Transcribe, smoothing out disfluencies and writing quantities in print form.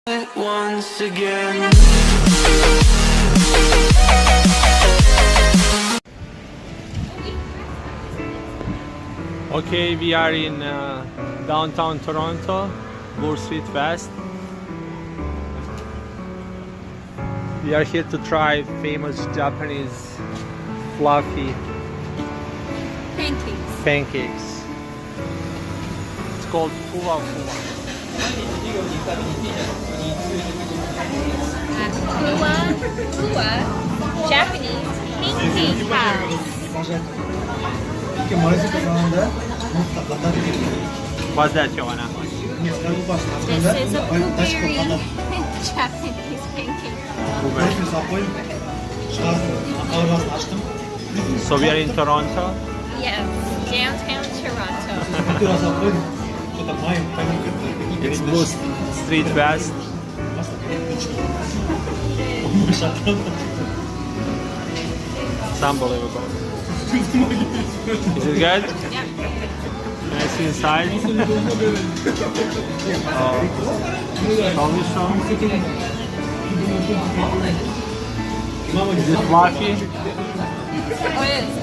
it once again. Okay, we are in downtown Toronto, Bloor Street West. We are here to try famous Japanese fluffy pancakes. It's called fuwa. Fuwa, Japanese pancake house. What's that, Joanna? This is a blueberry Japanese pancake house. So we are in Toronto. Yes, downtown Toronto. It's Bloor Street West. It's unbelievable. Is it good? Yeah. Can I see inside? Is it fluffy? Oh, it is.